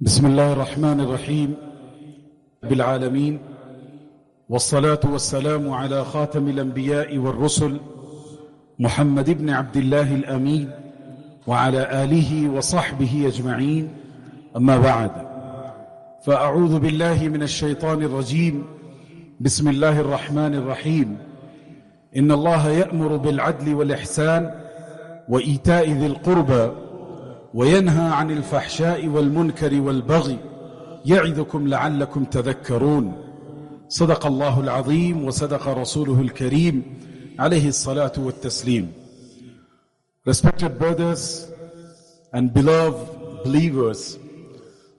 بسم الله الرحمن الرحيم بالعالمين والصلاة والسلام على خاتم الأنبياء والرسل محمد بن عبد الله الأمين وعلى آله وصحبه أجمعين أما بعد فأعوذ بالله من الشيطان الرجيم بسم الله الرحمن الرحيم إن الله يأمر بالعدل والإحسان وإيتاء ذي القربى وينهى عن الفحشاء والمنكر والبغي يعظكم لعلكم تذكرون صدق الله العظيم وصدق رسوله الكريم عليه الصلاة والتسليم. Respected brothers and beloved believers,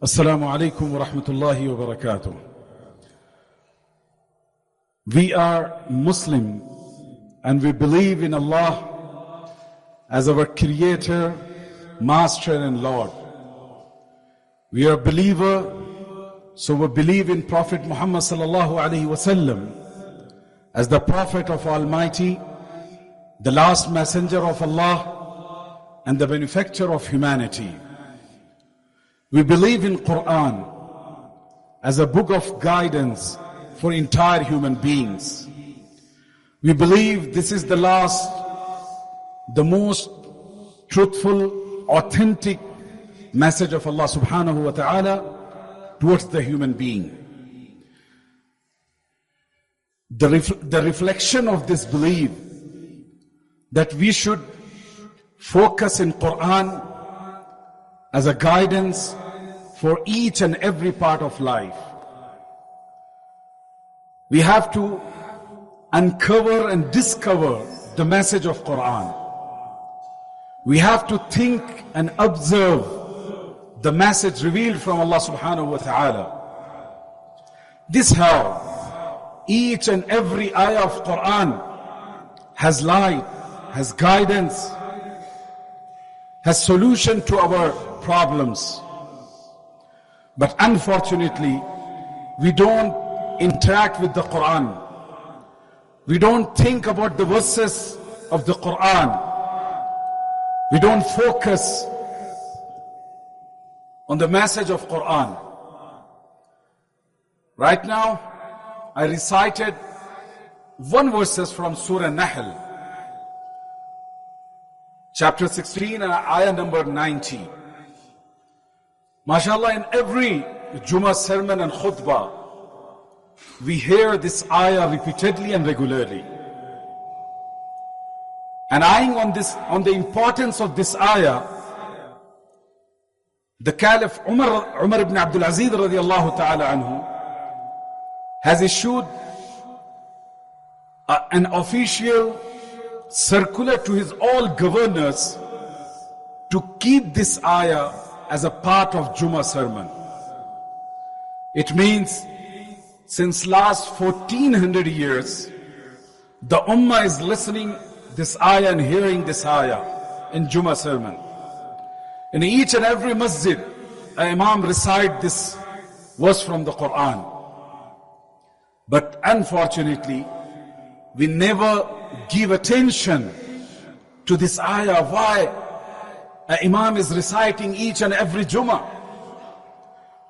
Assalamu alaikum wa rahmatullahi wa barakatuh. We are Muslim and we believe in Allah as our Creator, Master and Lord. We are a believer, so we believe in Prophet Muhammad sallallahu alaihi wasallam as the Prophet of Almighty, the last messenger of Allah and the benefactor of humanity. We believe in Quran as a book of guidance for entire human beings. We believe this is the last, the most truthful, authentic message of Allah subhanahu wa ta'ala towards the human being. The reflection of this belief that we should focus in Quran as a guidance for each and every part of life. We have to uncover and discover the message of Quran. We have to think and observe the message revealed from Allah subhanahu wa ta'ala. This how each and every ayah of Quran has light, has guidance, has solution to our problems. But unfortunately, we don't interact with the Quran. We don't think about the verses of the Quran. We don't focus on the message of Quran. Right now, I recited one verses from Surah An-Nahl, chapter 16 and ayah number 90. MashaAllah, in every Juma sermon and khutbah, we hear this ayah repeatedly and regularly. And eyeing on the importance of this ayah, the Caliph Umar ibn Abdul Aziz radiallahu ta'ala anhu has issued an official circular to his all governors to keep this ayah as a part of Juma sermon. It means since last 1400 years, the Ummah is listening this ayah and hearing this ayah in Juma sermon. In each and every masjid, an imam recite this verse from the Quran. But unfortunately, we never give attention to this ayah. Why an imam is reciting each and every Juma?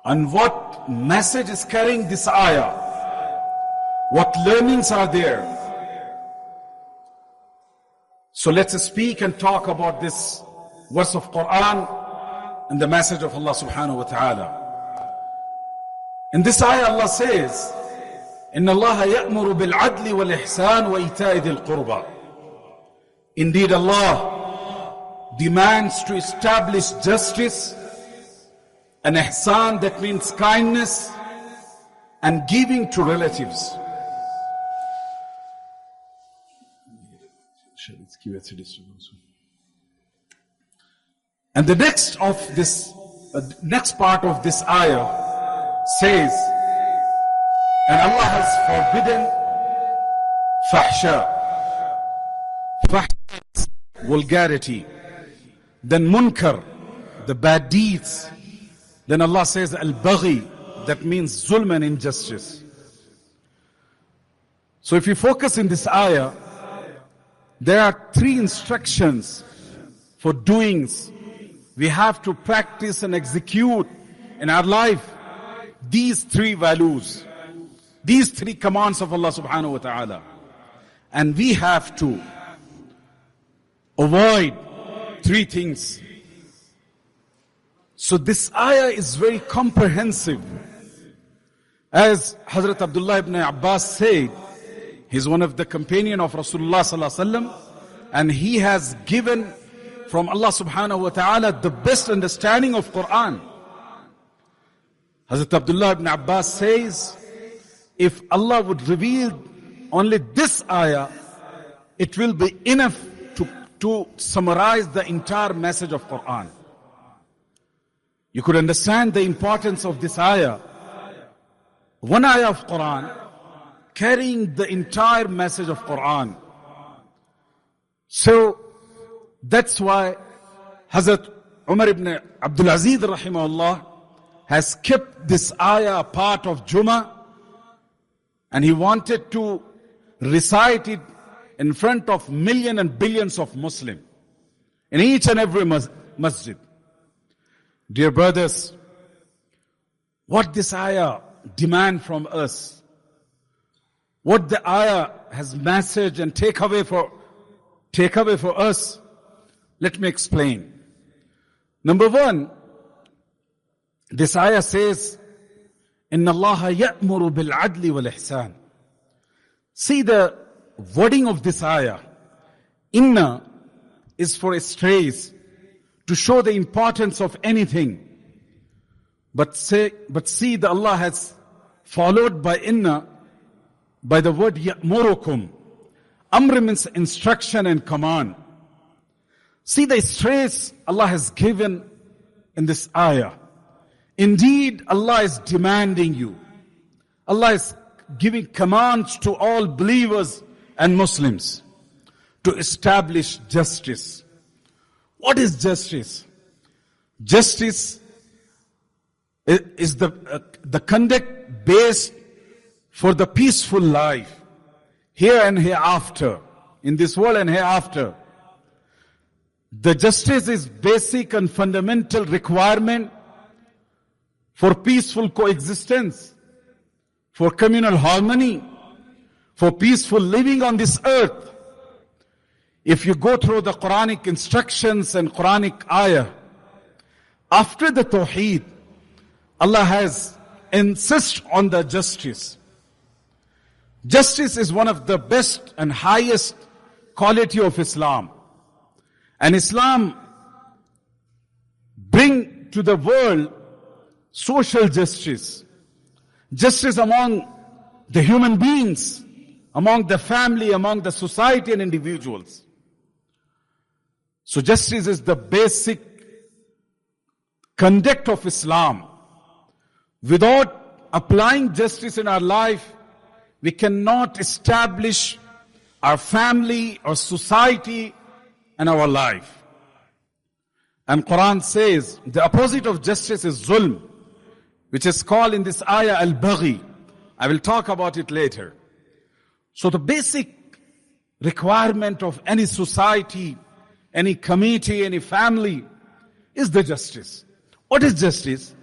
And what message is carrying this ayah? What learnings are there? So let's speak and talk about this verse of Quran and the message of Allah subhanahu wa ta'ala. In this ayah Allah says, إِنَّ اللَّهَ يَأْمُرُ بِالْعَدْلِ وَالْإِحْسَانِ وَإِيتَاءِ ذِي الْقُرْبَى. Indeed, Allah demands to establish justice and ihsan, that means kindness, and giving to relatives. And the next part of this ayah says, and Allah has forbidden fahsha. Fahsha is vulgarity. Then munkar, the bad deeds. Then Allah says al-baghi, that means zulm and injustice. So if you focus in this ayah, there are three instructions for doings. We have to practice and execute in our life these three values, these three commands of Allah subhanahu wa ta'ala. And we have to avoid three things. So this ayah is very comprehensive. As Hazrat Abdullah ibn Abbas said, he's one of the companion of Rasulullah sallallahu alaihi wasallam, and he has given from Allah subhanahu wa ta'ala the best understanding of Quran. Hazrat Abdullah ibn Abbas says, if Allah would reveal only this ayah, it will be enough to summarize the entire message of Quran. You could understand the importance of this ayah. One ayah of Quran carrying the entire message of Quran. So that's why Hazrat Umar ibn Abdul Aziz rahimahullah has kept this ayah a part of Juma, and he wanted to recite it in front of millions and billions of Muslims in each and every masjid. Dear brothers, what this ayah demand from us, what the ayah has message and take away for us, let me explain. Number one, this ayah says, Inna Allah ya'muru bil adli wal ihsan. See the wording of this ayah. Inna is for strays, to show the importance of anything. But see that Allah has followed by inna, by the word ya'murukum. Amr means instruction and command. See the strays Allah has given in this ayah. Indeed, Allah is demanding you. Allah is giving commands to all believers and Muslims to establish justice. What is justice? Justice is the conduct based for the peaceful life, here and hereafter, in this world and hereafter. The justice is basic and fundamental requirement for peaceful coexistence, for communal harmony, for peaceful living on this earth. If you go through the Quranic instructions and Quranic ayah, after the Tawheed, Allah has insisted on the justice. Justice is one of the best and highest quality of Islam. And Islam bring to the world social justice. Justice among the human beings, among the family, among the society and individuals. So justice is the basic conduct of Islam. Without applying justice in our life, we cannot establish our family, our society, and our life. And Quran says the opposite of justice is zulm, which is called in this ayah al-baghi. I will talk about it later. So the basic requirement of any society, any community, any family is the justice. What is justice?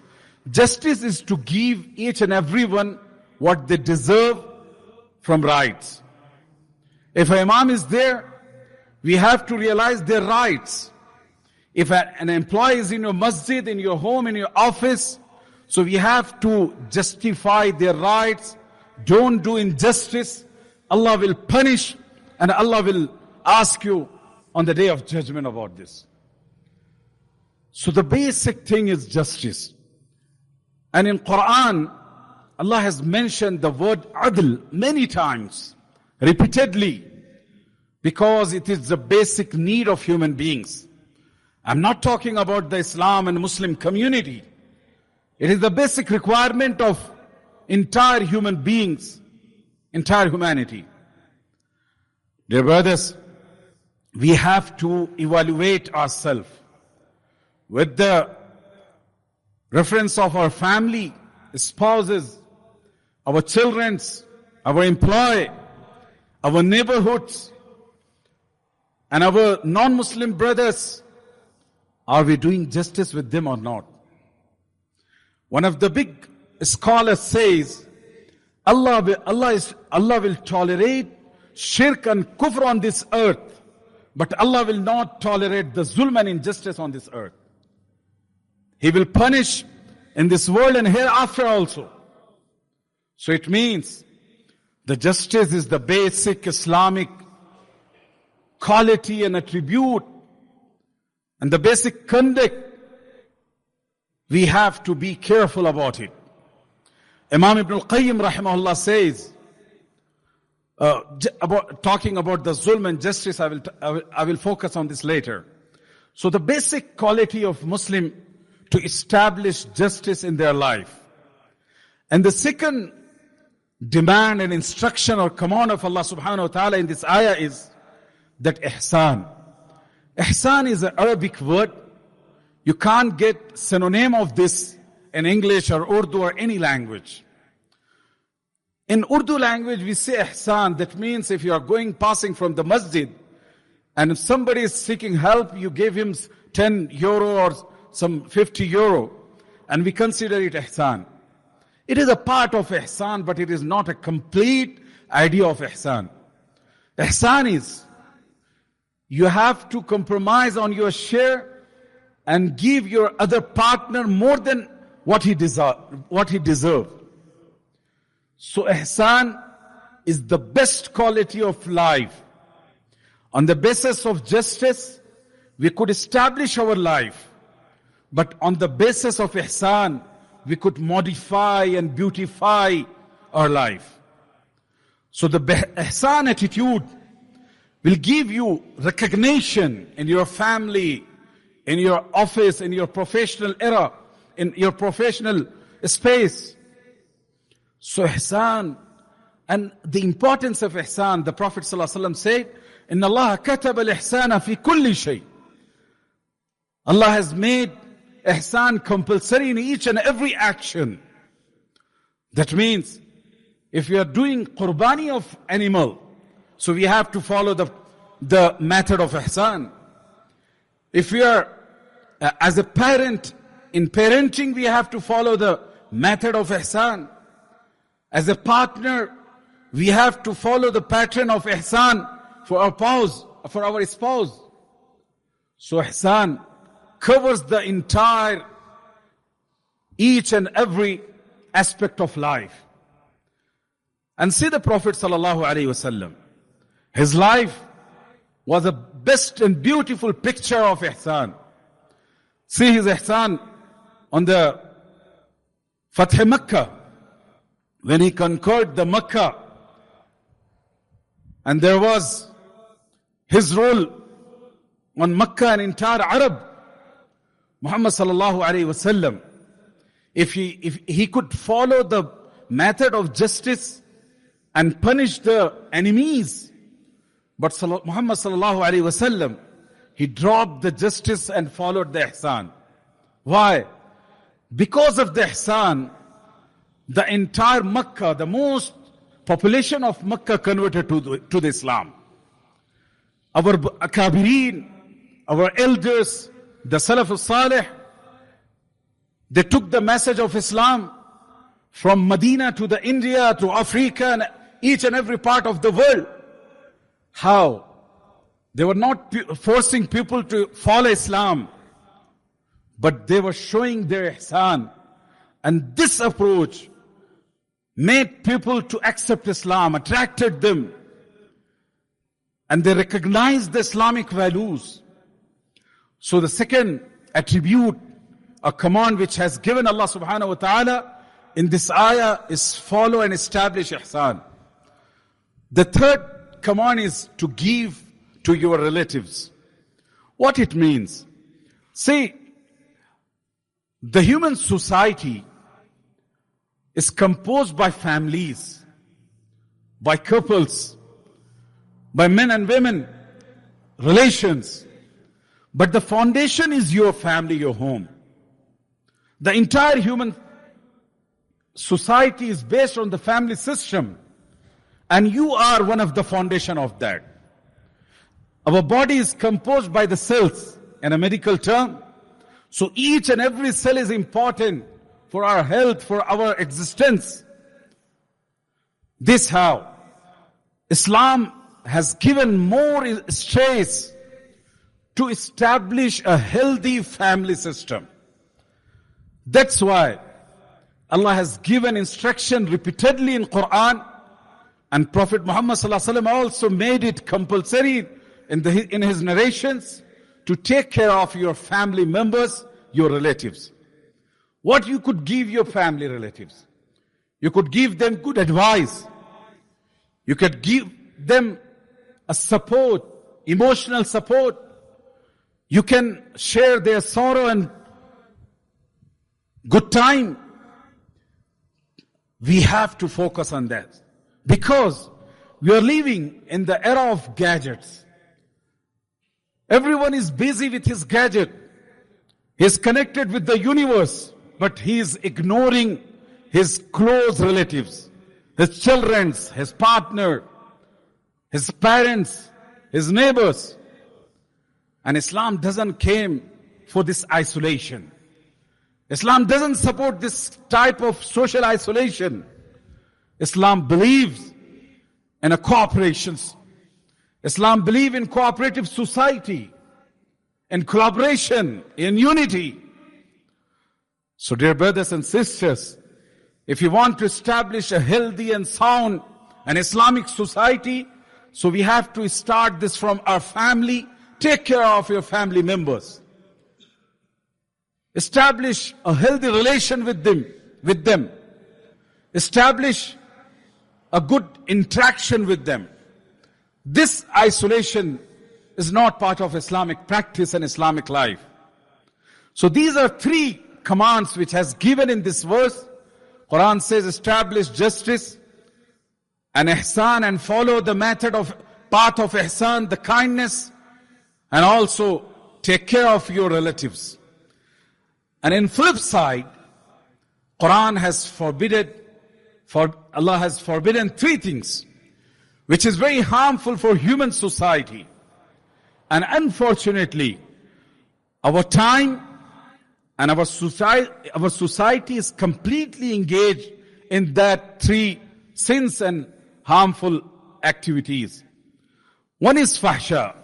Justice is to give each and everyone what they deserve from rights. If an imam is there, we have to realize their rights. If an employee is in your masjid, in your home, in your office, so we have to justify their rights. Don't do injustice. Allah will punish and Allah will ask you on the day of judgment about this. So the basic thing is justice. And in Quran, Allah has mentioned the word adl many times, repeatedly, because it is the basic need of human beings. I'm not talking about the Islam and Muslim community. It is the basic requirement of entire human beings, entire humanity. Dear brothers, we have to evaluate ourselves with the reference of our family, spouses, our children, our employee, our neighborhoods, and our non-Muslim brothers. Are we doing justice with them or not? One of the big scholars says, Allah will tolerate shirk and kufr on this earth, but Allah will not tolerate the zulm and injustice on this earth. He will punish in this world and hereafter also. So it means the justice is the basic Islamic quality and attribute and the basic conduct. We have to be careful about it. Imam Ibn al-Qayyim rahimahullah says, talking about the zulm and justice, I will focus on this later. So the basic quality of Muslim to establish justice in their life. And the second demand and instruction or command of Allah subhanahu wa ta'ala in this ayah is that ihsan. Ihsan is an Arabic word. You can't get synonym of this in English or Urdu or any language. In Urdu language, we say ihsan. That means if you are passing from the masjid, and if somebody is seeking help, you give him 10 euro or some 50 euro, and we consider it ihsan. It is a part of ihsan, but it is not a complete idea of ihsan. Ihsan is, you have to compromise on your share and give your other partner more than what he deserves. So ihsan is the best quality of life. On the basis of justice, we could establish our life. But on the basis of ihsan, we could modify and beautify our life. So the ihsan attitude will give you recognition in your family, in your office, in your professional era, in your professional space. So ihsan, and the importance of ihsan, the Prophet ﷺ said, إِنَّ اللَّهَ كَتَبَ الْإِحْسَانَ فِي كُلِّ شَيْءٍ. Allah has made ihsan compulsory in each and every action. That means, if we are doing qurbani of animal, so we have to follow the method of ihsan. If we are, as a parent, in parenting, we have to follow the method of ihsan. As a partner, we have to follow the pattern of ihsan for our spouse. So ihsan covers the entire, each and every aspect of life. And see the Prophet sallallahu alaihi wasallam. His life was a best and beautiful picture of ihsan. See his ihsan on the Fath Makkah, when he conquered the Makkah, and there was his rule on Makkah and entire Arab. Muhammad sallallahu alaihi wasallam, if he could follow the method of justice and punish the enemies, but Muhammad sallallahu alaihi wasallam, he dropped the justice and followed the ihsan. Why? Because of the ihsan, the entire Makkah, the most population of Makkah converted to the Islam. Our akabireen, our elders, the Salaf al-Salih, they took the message of Islam from Madinah to the India to Africa and each and every part of the world. How? They were not forcing people to follow Islam, but they were showing their ihsan. And this approach made people to accept Islam, attracted them. And they recognized the Islamic values. So the second attribute, a command which has given Allah subhanahu wa ta'ala in this ayah is follow and establish ihsan. The third command is to give to your relatives. What it means? See, the human society is composed by families, by couples, by men and women, relations. But the foundation is your family, your home. The entire human society is based on the family system. And you are one of the foundation of that. Our body is composed by the cells, in a medical term. So each and every cell is important for our health, for our existence. This how Islam has given more stress to establish a healthy family system. That's why Allah has given instruction repeatedly in Quran, and Prophet Muhammad ﷺ also made it compulsory in his narrations to take care of your family members, your relatives. What you could give your family relatives? You could give them good advice. You could give them a support, emotional support. You can share their sorrow and good time. We have to focus on that, because we are living in the era of gadgets. Everyone is busy with his gadget. He is connected with the universe, but he is ignoring his close relatives, his children, his partner, his parents, his neighbors. And Islam doesn't came for this isolation. Islam doesn't support this type of social isolation. Islam believes in a cooperation. Islam believes in cooperative society, in collaboration, in unity. So dear brothers and sisters, if you want to establish a healthy and sound and Islamic society, so we have to start this from our family. Take care of your family members. Establish a healthy relation with them. Establish a good interaction with them. This isolation is not part of Islamic practice and Islamic life. So these are three commands which has given in this verse. Quran says establish justice and ihsan, and follow the path of ihsan, the kindness, and also take care of your relatives. And in flip side, Quran has Allah has forbidden three things, which is very harmful for human society. And unfortunately, our time and our society is completely engaged in that three sins and harmful activities. One is fahsha.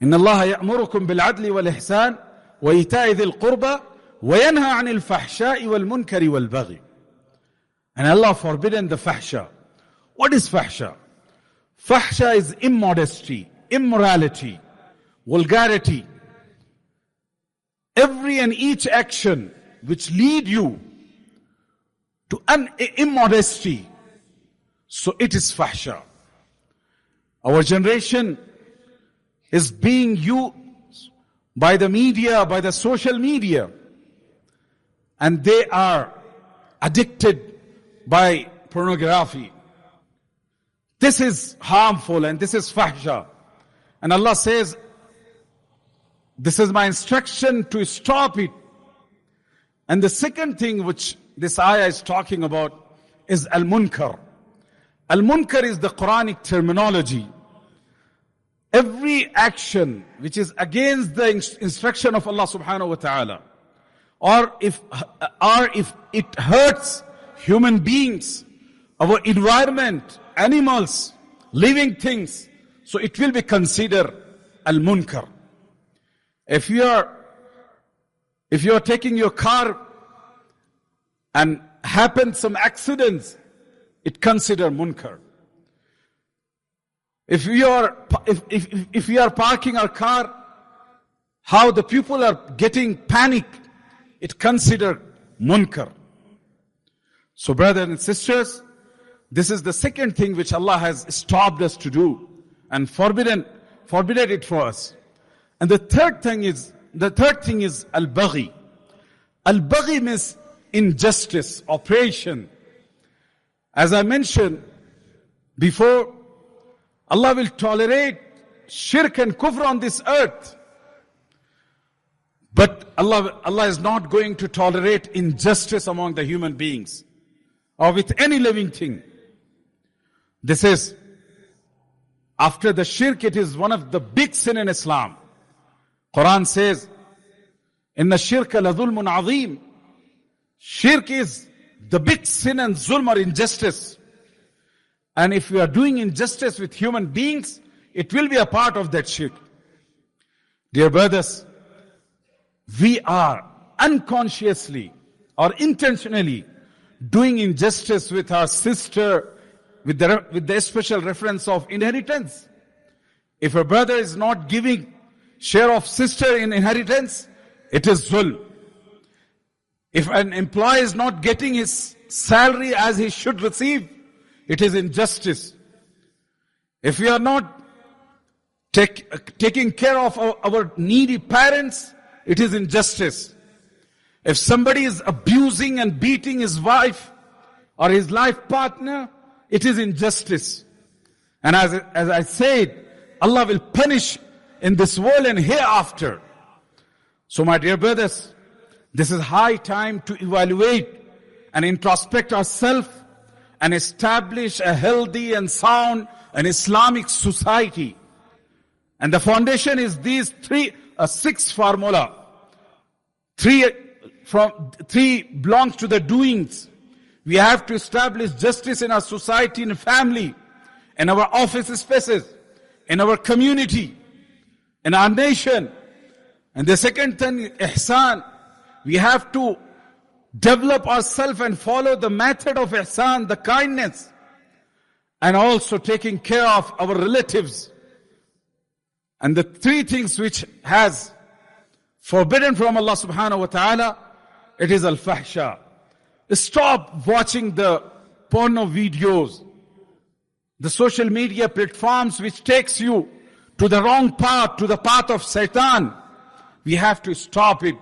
إن الله يأمركم بالعدل والإحسان وإيتاء ذي القربى وينهى عن الفحشاء والمنكر والبغي. And Allah forbidden the fahsha. What is fahsha? Fahsha is immodesty, immorality, vulgarity. Every and each action which lead you to immodesty, so it is fahsha. Our generation is being used by the media, by the social media, and they are addicted by pornography. This is harmful and this is fahsha. And Allah says, this is my instruction to stop it. And the second thing which this ayah is talking about is al-munkar. Al-munkar is the Quranic terminology. Every action which is against the instruction of Allah subhanahu wa ta'ala, or if it hurts human beings, our environment, animals, living things, so it will be considered al-munkar. If you are taking your car and happen some accidents, it considered munkar. If we are parking our car, how the people are getting panic, it considered munkar. So brothers and sisters, this is the second thing which Allah has stopped us to do and forbidden it for us. And the third thing is al-baghi. Al-baghi means injustice, oppression. As I mentioned before, Allah will tolerate shirk and kufr on this earth. But Allah is not going to tolerate injustice among the human beings or with any living thing. This is, after the shirk, it is one of the big sin in Islam. Quran says, Inna shirka la dhulmun azim. Shirk is the big sin and zulm or injustice. And if we are doing injustice with human beings, it will be a part of that shirk. Dear brothers, we are unconsciously or intentionally doing injustice with our sister with the special reference of inheritance. If a brother is not giving share of sister in inheritance, it is zulm. If an employee is not getting his salary as he should receive, it is injustice. If we are not taking care of our needy parents, it is injustice. If somebody is abusing and beating his wife or his life partner, it is injustice. And as I said, Allah will punish in this world and hereafter. So my dear brothers, this is high time to evaluate and introspect ourselves and establish a healthy and sound and Islamic society. And the foundation is these six formula. Three belongs to the doings. We have to establish justice in our society and family, in our office spaces, in our community, in our nation. And the second thing, ihsan. We have to develop ourselves and follow the method of ihsan, the kindness, and also taking care of our relatives. And the three things which has forbidden from Allah subhanahu wa ta'ala, it is al-fahsha. Stop watching the porno videos, the social media platforms which takes you to the wrong path, to the path of Satan. We have to stop it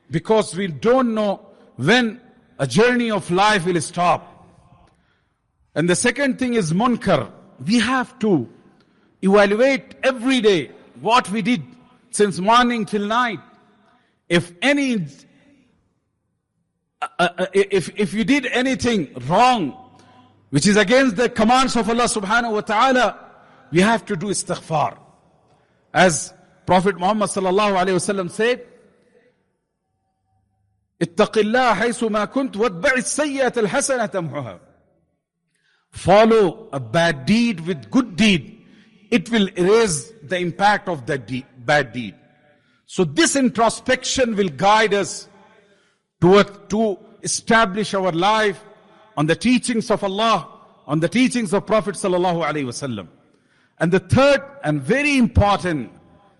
because we don't know when a journey of life will stop. And the second thing is munkar. We have to evaluate every day what we did since morning till night. If you did anything wrong, which is against the commands of Allah subhanahu wa ta'ala, we have to do istighfar. As Prophet Muhammad sallallahu alayhi wa sallam said, اتق الله حيث ما كنت واتبع السيئة الحسنة تمحها. Follow a bad deed with good deed. It will erase the impact of that bad deed. So this introspection will guide us to establish our life on the teachings of Allah, on the teachings of Prophet sallallahu alaihi wasallam. And the third and very important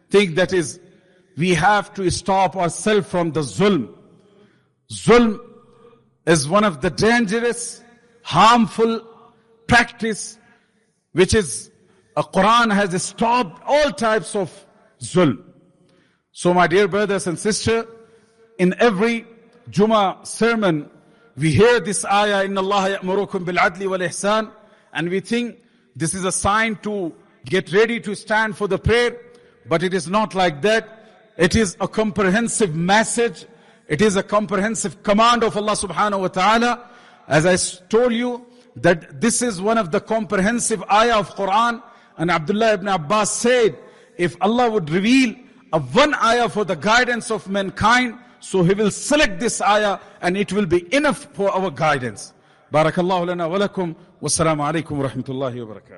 thing, that is, we have to stop ourselves from the zulm. Zulm is one of the dangerous, harmful practice which is, Quran has stopped all types of zulm. So my dear brothers and sisters, in every Juma sermon, we hear this ayah, Inna Allah ya'murukum bil adli wal ihsan, and we think this is a sign to get ready to stand for the prayer, but it is not like that. It is a comprehensive message. It is a comprehensive command of Allah subhanahu wa ta'ala. As I told you, that this is one of the comprehensive ayah of Quran. And Abdullah ibn Abbas said, if Allah would reveal a one ayah for the guidance of mankind, so He will select this ayah and it will be enough for our guidance. Barakallahu lana wa lakum. Wassalamu alaikum wa rahmatullahi wa barakatuh.